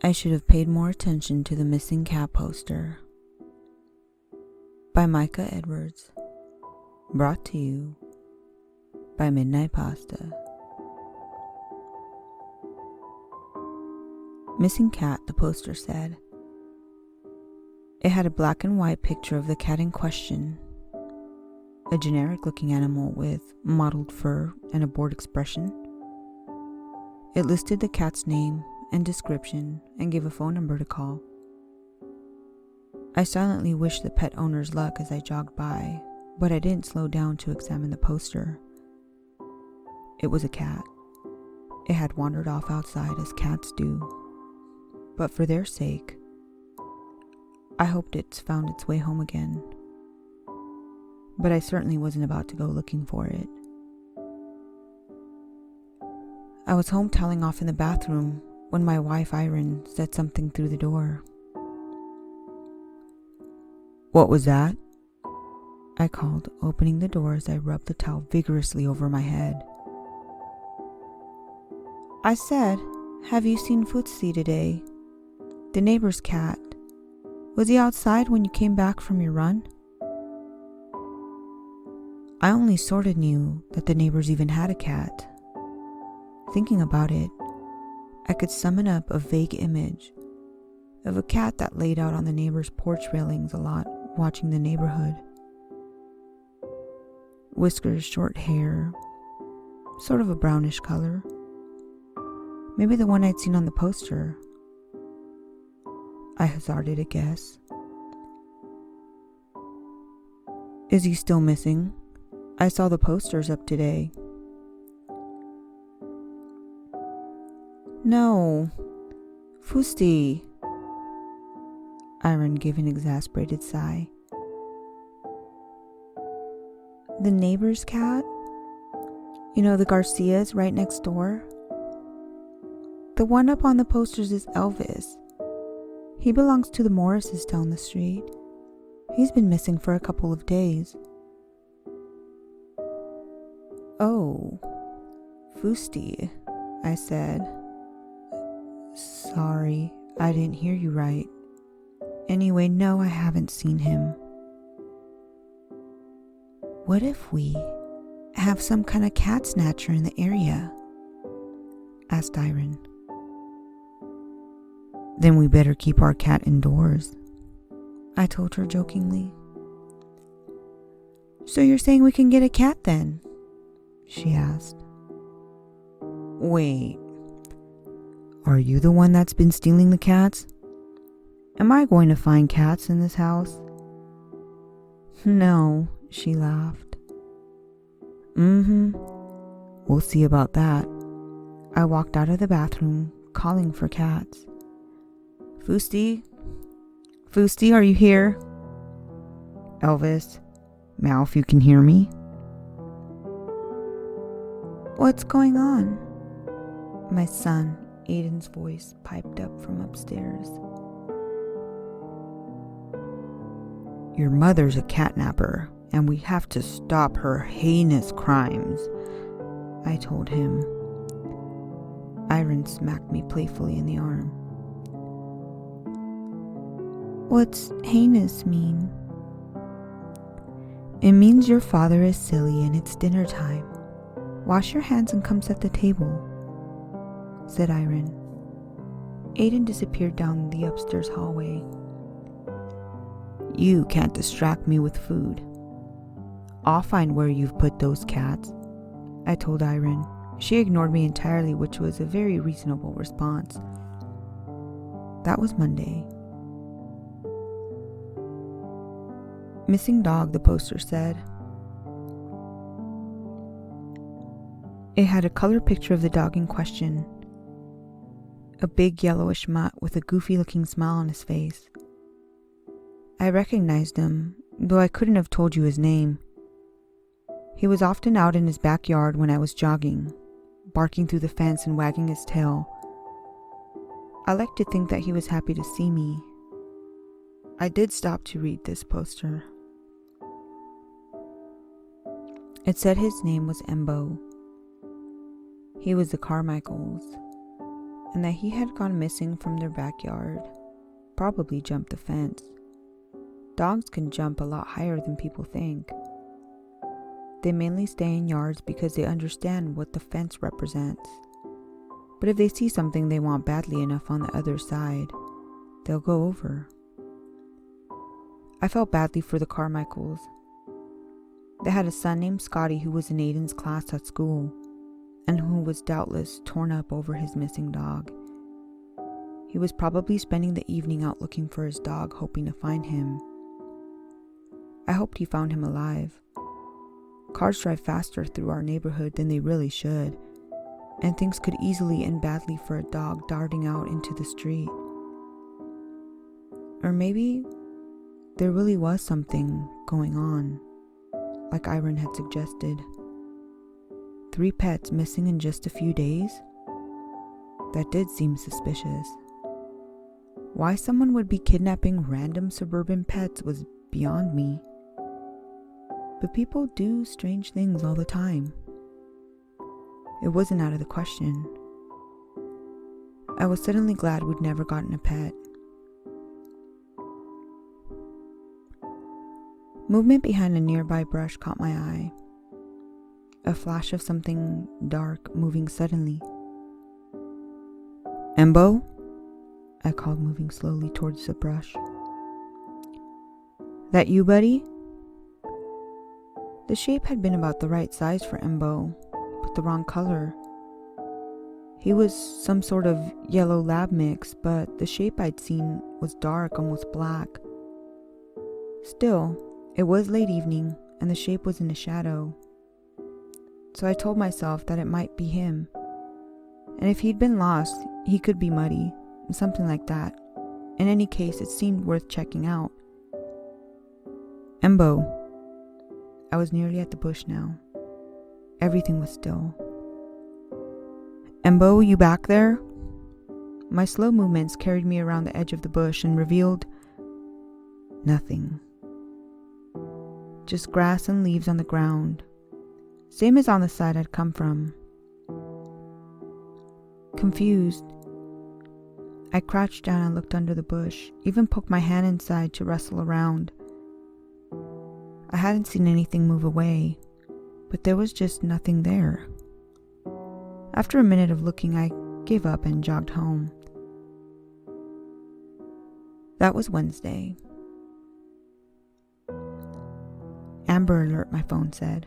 I should have paid more attention to the missing cat poster. By Micah Edwards. Brought to you by Midnight Pasta. Missing cat, the poster said. It had a black and white picture of the cat in question, a generic-looking animal with mottled fur and a bored expression. It listed the cat's name and description and gave a phone number to call. I silently wished the pet owners luck as I jogged by, but I didn't slow down to examine the poster. It was a cat. It had wandered off outside as cats do. But for their sake, I hoped it's found its way home again. But I certainly wasn't about to go looking for it. I was home toweling off in the bathroom when my wife Irene said something through the door. "What was that?" I called, opening the door as I rubbed the towel vigorously over my head. "I said, have you seen Footsie today? The neighbor's cat. Was he outside when you came back from your run?" I only sort of knew that the neighbors even had a cat. Thinking about it, I could summon up a vague image of a cat that laid out on the neighbor's porch railings a lot, watching the neighborhood. Whiskers, short hair, sort of a brownish color. Maybe the one I'd seen on the poster. I hazarded a guess. "Is he still missing? I saw the posters up today." "No, Footsie." Irene gave an exasperated sigh. "The neighbor's cat? You know, the Garcias right next door? The one up on the posters is Elvis. He belongs to the Morrises down the street. He's been missing for a couple of days." "Oh, Footsie," I said. "Sorry, I didn't hear you right. Anyway, no, I haven't seen him." "What if we have some kind of cat snatcher in the area?" asked Irene. "Then we better keep our cat indoors," I told her jokingly. "So you're saying we can get a cat then?" she asked. "Wait, are you the one that's been stealing the cats? Am I going to find cats in this house?" "No," she laughed. We'll see about that." I walked out of the bathroom, calling for cats. "Footsie? Footsie, are you here? Elvis, meow if you can hear me." "What's going on?" My son, Aiden's voice piped up from upstairs. "Your mother's a catnapper, and we have to stop her heinous crimes," I told him. Irene smacked me playfully in the arm. "What's heinous mean?" "It means your father is silly and it's dinner time. Wash your hands and come set the table," said Irene. Aiden disappeared down the upstairs hallway. "You can't distract me with food. I'll find where you've put those cats," I told Irene. She ignored me entirely, which was a very reasonable response. That was Monday. "Missing dog," the poster said. It had a color picture of the dog in question. A big yellowish mutt with a goofy-looking smile on his face. I recognized him, though I couldn't have told you his name. He was often out in his backyard when I was jogging, barking through the fence and wagging his tail. I like to think that he was happy to see me. I did stop to read this poster. It said his name was Embo. He was the Carmichaels, and that he had gone missing from their backyard, probably jumped the fence. Dogs can jump a lot higher than people think. They mainly stay in yards because they understand what the fence represents. But if they see something they want badly enough on the other side, they'll go over. I felt badly for the Carmichaels. They had a son named Scotty who was in Aiden's class at school, and who was doubtless torn up over his missing dog. He was probably spending the evening out looking for his dog, hoping to find him. I hoped he found him alive. Cars drive faster through our neighborhood than they really should, and things could easily end badly for a dog darting out into the street. Or maybe there really was something going on, like Iron had suggested. 3 pets missing in just a few days? That did seem suspicious. Why someone would be kidnapping random suburban pets was beyond me. But people do strange things all the time. It wasn't out of the question. I was suddenly glad we'd never gotten a pet. Movement behind a nearby brush caught my eye. A flash of something dark moving suddenly. "Embo?" I called, moving slowly towards the brush. "That you, buddy?" The shape had been about the right size for Embo, but the wrong color. He was some sort of yellow lab mix, but the shape I'd seen was dark, almost black. Still, it was late evening, and the shape was in a shadow. So I told myself that it might be him. And if he'd been lost, he could be Muddy, something like that. In any case, it seemed worth checking out. "Embo." I was nearly at the bush now. Everything was still. "Embo, you back there?" My slow movements carried me around the edge of the bush and revealed nothing. Just grass and leaves on the ground, same as on the side I'd come from. Confused, I crouched down and looked under the bush, even poked my hand inside to wrestle around. I hadn't seen anything move away, but there was just nothing there. After a minute of looking, I gave up and jogged home. That was Wednesday. Amber Alert, my phone said.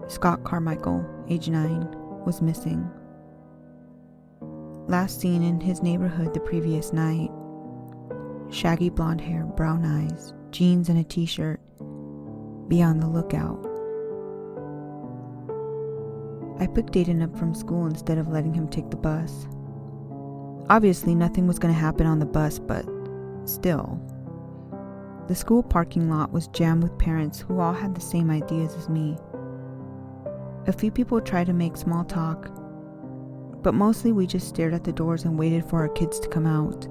Scott Carmichael, age 9, was missing. Last seen in his neighborhood the previous night. Shaggy blonde hair, brown eyes, jeans and a t-shirt. Be on the lookout. I picked Aiden up from school instead of letting him take the bus. Obviously, nothing was going to happen on the bus, but still. The school parking lot was jammed with parents who all had the same ideas as me. A few people tried to make small talk, but mostly we just stared at the doors and waited for our kids to come out.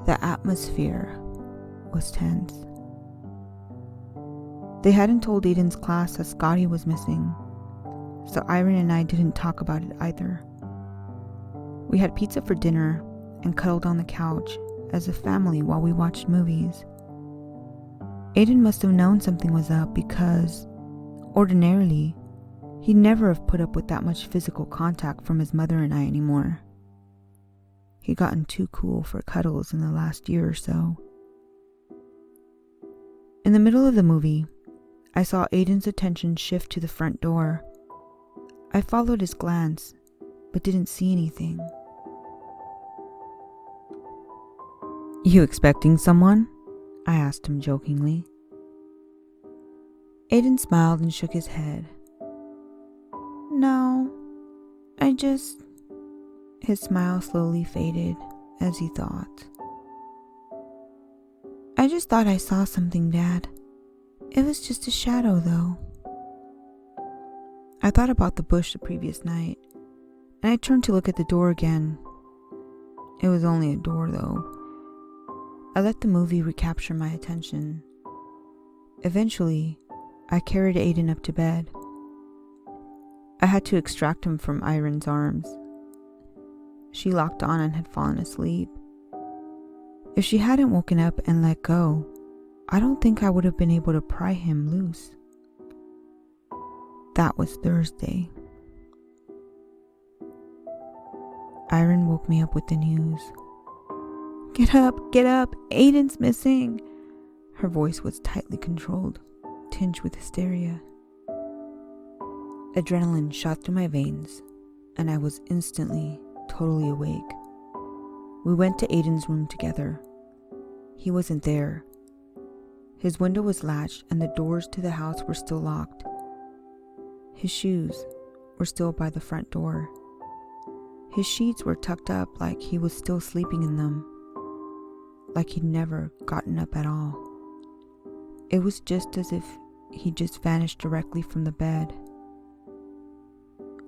The atmosphere was tense. They hadn't told Aiden's class that Scotty was missing, so Irene and I didn't talk about it either. We had pizza for dinner and cuddled on the couch as a family while we watched movies. Aiden must have known something was up because, ordinarily, he'd never have put up with that much physical contact from his mother and I anymore. He'd gotten too cool for cuddles in the last year or so. In the middle of the movie, I saw Aiden's attention shift to the front door. I followed his glance, but didn't see anything. "You expecting someone?" I asked him jokingly. Aiden smiled and shook his head. "No, His smile slowly faded as he thought. "I just thought I saw something, Dad. It was just a shadow, though." I thought about the bush the previous night, and I turned to look at the door again. It was only a door, though. I let the movie recapture my attention. Eventually, I carried Aiden up to bed. I had to extract him from Iren's arms. She locked on and had fallen asleep. If she hadn't woken up and let go, I don't think I would have been able to pry him loose. That was Thursday. Iren woke me up with the news. Get up, Aiden's missing. Her voice was tightly controlled, tinged with hysteria. Adrenaline shot through my veins, and I was instantly, totally awake. We went to Aiden's room together. He wasn't there. His window was latched and the doors to the house were still locked. His shoes were still by the front door. His sheets were tucked up like he was still sleeping in them, like he'd never gotten up at all. It was just as if he just vanished directly from the bed.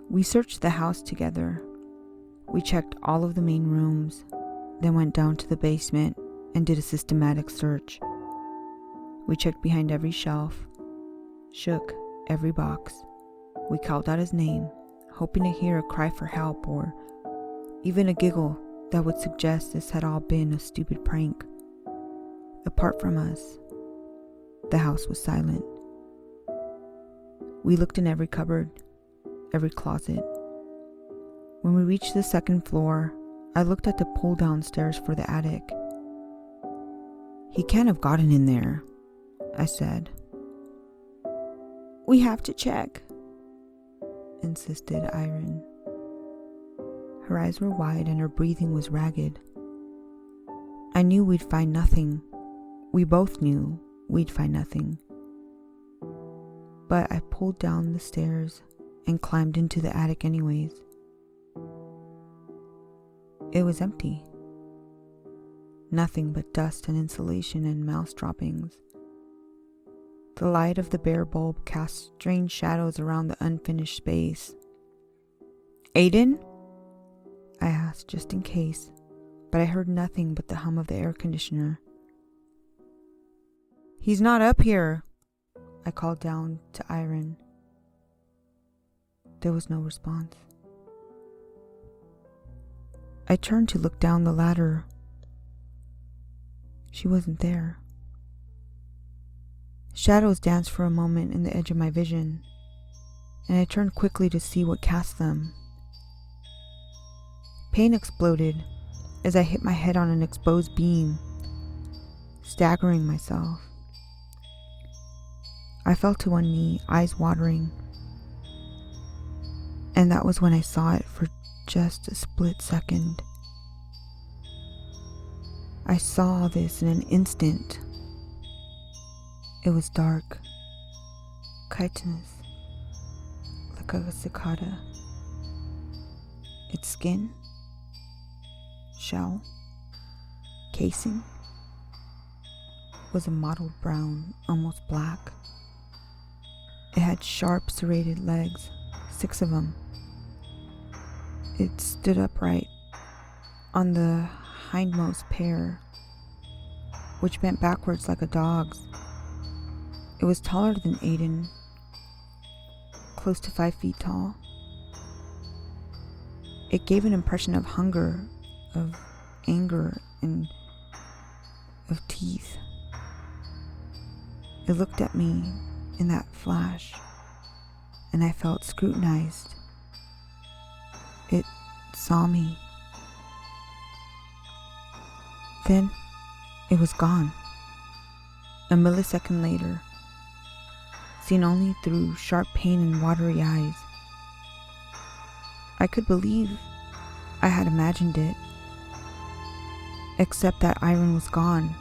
We searched the house together. We checked all of the main rooms, then went down to the basement and did a systematic search. We checked behind every shelf, shook every box. We called out his name, hoping to hear a cry for help or even a giggle that would suggest this had all been a stupid prank. Apart from us, the house was silent. We looked in every cupboard, every closet. When we reached the second floor, I looked at the pull-down stairs for the attic. He can't have gotten in there, I said. We have to check, insisted Iren. Her eyes were wide and her breathing was ragged. I knew we'd find nothing. We both knew we'd find nothing. But I pulled down the stairs and climbed into the attic anyways. It was empty. Nothing but dust and insulation and mouse droppings. The light of the bare bulb cast strange shadows around the unfinished space. Aiden? I asked just in case, but I heard nothing but the hum of the air conditioner. He's not up here, I called down to Iren. There was no response. I turned to look down the ladder. She wasn't there. Shadows danced for a moment in the edge of my vision, and I turned quickly to see what cast them. Pain exploded as I hit my head on an exposed beam, staggering myself. I fell to one knee, eyes watering, and that was when I saw it for just a split second. I saw this in an instant. It was dark, chitinous, like a cicada. Its skin, shell, casing was a mottled brown, almost black. It had sharp, serrated legs, 6 of them. It stood upright on the hindmost pair, which bent backwards like a dog's. It was taller than Aiden, close to 5 feet tall. It gave an impression of hunger, of anger, and of teeth. It looked at me in that flash, and I felt scrutinized. It saw me. Then it was gone. A millisecond later, seen only through sharp pain and watery eyes. I could believe I had imagined it, except that Iren was gone.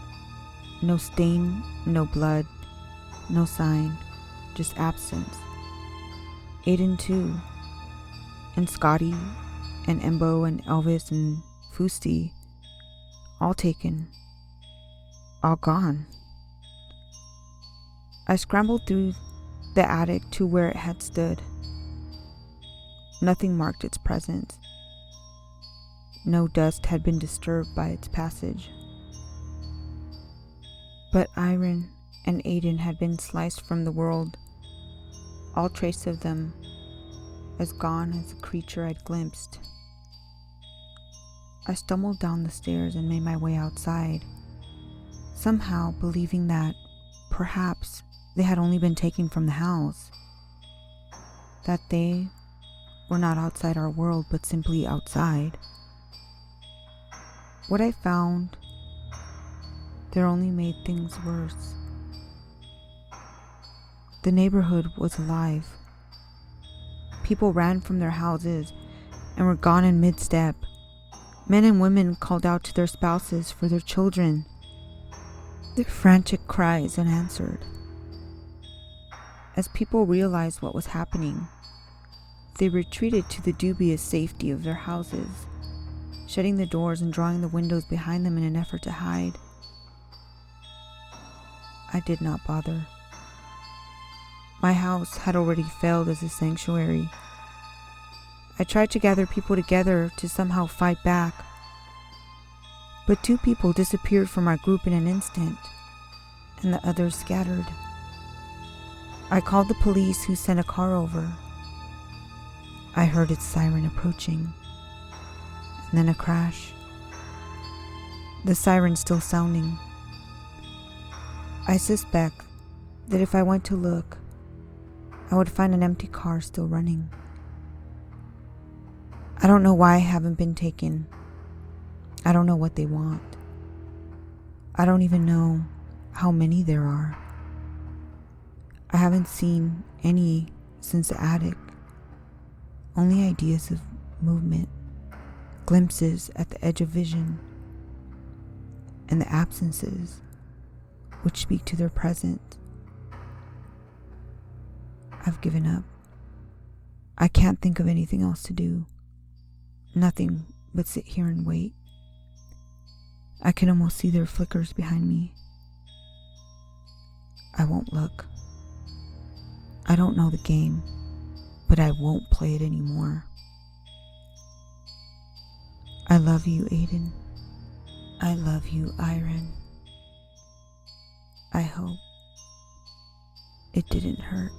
No stain, no blood, no sign, just absence. Aiden too, and Scotty, and Embo, and Elvis, and Fusti, all taken, all gone. I scrambled through the attic to where it had stood. Nothing marked its presence. No dust had been disturbed by its passage. But Iren and Aiden had been sliced from the world. All trace of them as gone as the creature I'd glimpsed. I stumbled down the stairs and made my way outside, somehow believing that perhaps they had only been taken from the house, that they were not outside our world but simply outside. What I found there only made things worse. The neighborhood was alive. People ran from their houses and were gone in mid-step. Men and women called out to their spouses for their children, their frantic cries unanswered. As people realized what was happening, they retreated to the dubious safety of their houses, shutting the doors and drawing the windows behind them in an effort to hide. I did not bother. My house had already failed as a sanctuary. I tried to gather people together to somehow fight back, but 2 people disappeared from our group in an instant, and the others scattered. I called the police, who sent a car over. I heard its siren approaching, and then a crash. The siren still sounding. I suspect that if I went to look, I would find an empty car still running. I don't know why I haven't been taken. I don't know what they want. I don't even know how many there are. I haven't seen any since the attic. Only ideas of movement, glimpses at the edge of vision, and the absences which speak to their present. I've given up. I can't think of anything else to do. Nothing but sit here and wait. I can almost see their flickers behind me. I won't look. I don't know the game, but I won't play it anymore. I love you, Aiden. I love you, Iron. I hope it didn't hurt.